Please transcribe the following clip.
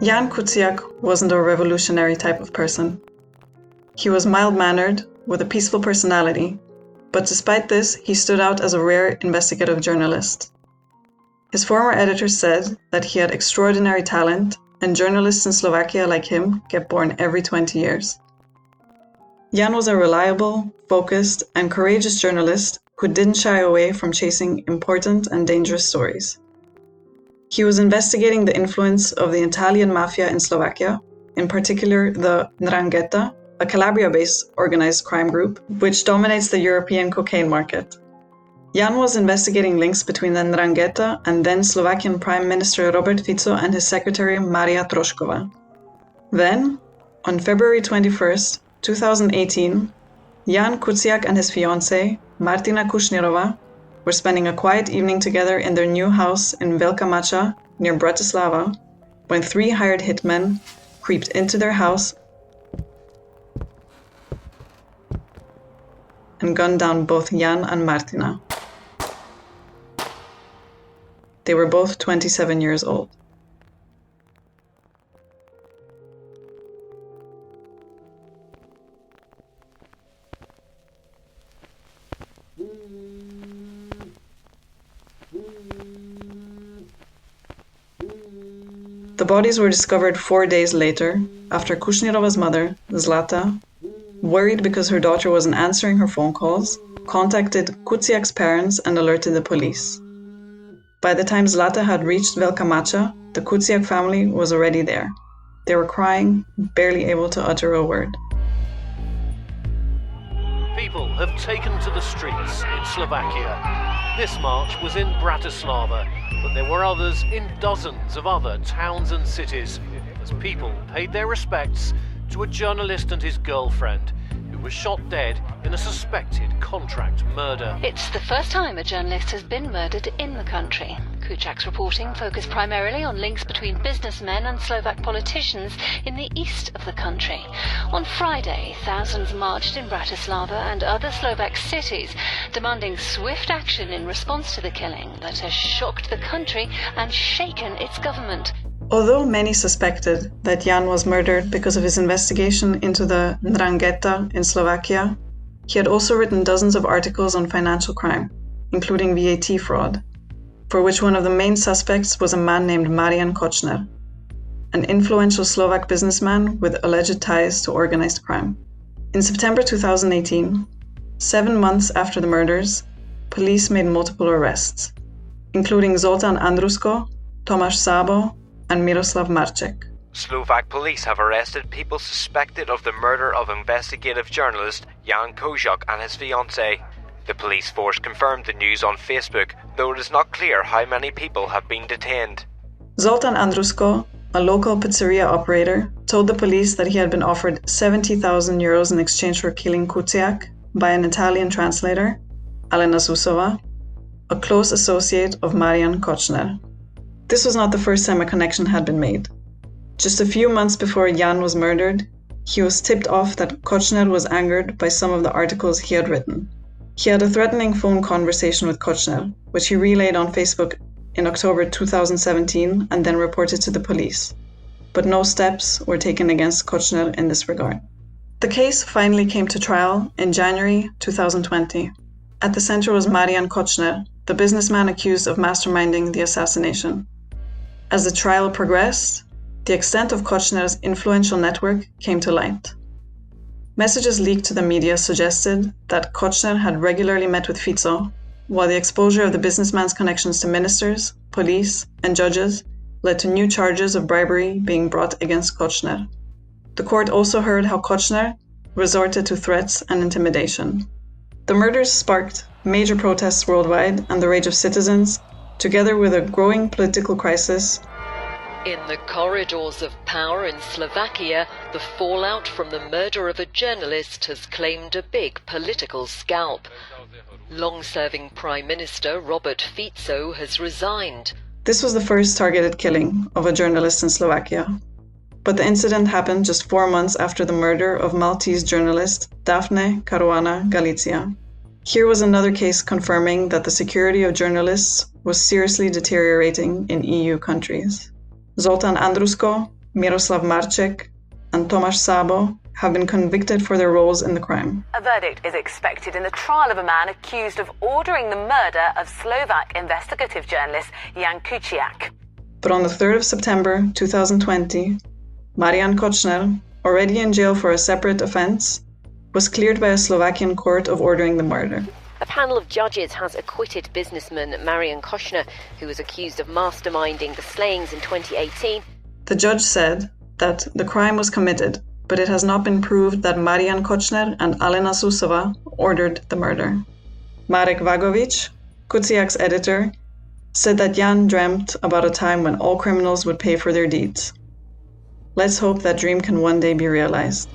Ján Kuciak wasn't a revolutionary type of person. He was mild-mannered, with a peaceful personality, but despite this, he stood out as a rare investigative journalist. His former editors said that he had extraordinary talent, and journalists in Slovakia like him get born every 20 years. Ján was a reliable, focused, and courageous journalist who didn't shy away from chasing important and dangerous stories. He was investigating the influence of the Italian mafia in Slovakia, in particular the Ndrangheta, a Calabria-based organized crime group which dominates the European cocaine market. Ján was investigating links between the Ndrangheta and then Slovakian Prime Minister Robert Fico and his secretary Mária Trošková. Then, on February 21st, 2018, Ján Kuciak and his fiancée, Martina Kušnírová, were spending a quiet evening together in their new house in Veľká Mača, near Bratislava, when 3 hired hitmen creeped into their house and gunned down both Ján and Martina. They were both 27 years old. The bodies were discovered 4 days later, after Kušnírova's mother, Zlata, worried because her daughter wasn't answering her phone calls, contacted Kuciak's parents and alerted the police. By the time Zlata had reached Veľká Mača, the Kuciak family was already there. They were crying, barely able to utter a word. People have taken to the streets in Slovakia. This march was in Bratislava, but there were others in dozens of other towns and cities as people paid their respects to a journalist and his girlfriend who was shot dead in a suspected contract murder. It's the first time a journalist has been murdered in the country. Kuciak's reporting focused primarily on links between businessmen and Slovak politicians in the east of the country. On Friday, thousands marched in Bratislava and other Slovak cities, demanding swift action in response to the killing that has shocked the country and shaken its government. Although many suspected that Ján was murdered because of his investigation into the Ndrangheta in Slovakia, he had also written dozens of articles on financial crime, including VAT fraud, for which one of the main suspects was a man named Marian Kočner, an influential Slovak businessman with alleged ties to organized crime. In September 2018, 7 months after the murders, police made multiple arrests, including Zoltán Andrusko, Tomáš Sabo, and Miroslav Marček. Slovak police have arrested people suspected of the murder of investigative journalist Ján Kuciak and his fiancée. The police force confirmed the news on Facebook, though it is not clear how many people have been detained. Zoltán Andrusko, a local pizzeria operator, told the police that he had been offered 70,000 euros in exchange for killing Kuciak by an Italian translator, Alena Zusova, a close associate of Marian Kočner. This was not the first time a connection had been made. Just a few months before Ján was murdered, he was tipped off that Kočner was angered by some of the articles he had written. He had a threatening phone conversation with Kočner, which he relayed on Facebook in October 2017 and then reported to the police. But no steps were taken against Kočner in this regard. The case finally came to trial in January 2020. At the center was Marian Kočner, the businessman accused of masterminding the assassination. As the trial progressed, the extent of Kočner's influential network came to light. Messages leaked to the media suggested that Kočner had regularly met with Fico, while the exposure of the businessman's connections to ministers, police, and judges led to new charges of bribery being brought against Kočner. The court also heard how Kočner resorted to threats and intimidation. The murders sparked major protests worldwide and the rage of citizens, together with a growing political crisis. In the corridors of power in Slovakia, the fallout from the murder of a journalist has claimed a big political scalp. Long-serving Prime Minister Robert Fico has resigned. This was the first targeted killing of a journalist in Slovakia. But the incident happened just 4 months after the murder of Maltese journalist Daphne Caruana Galizia. Here was another case confirming that the security of journalists was seriously deteriorating in EU countries. Zoltán Andrusko, Miroslav Marček, and Tomáš Sabo have been convicted for their roles in the crime. A verdict is expected in the trial of a man accused of ordering the murder of Slovak investigative journalist Ján Kuciak. But on the 3rd of September 2020, Marian Kočner, already in jail for a separate offense, was cleared by a Slovakian court of ordering the murder. A panel of judges has acquitted businessman Marian Košner, who was accused of masterminding the slayings in 2018. The judge said that the crime was committed, but it has not been proved that Marian Kočner and Alena Susova ordered the murder. Marek Vagovič, Kuciak's editor, said that Ján dreamt about a time when all criminals would pay for their deeds. Let's hope that dream can one day be realized.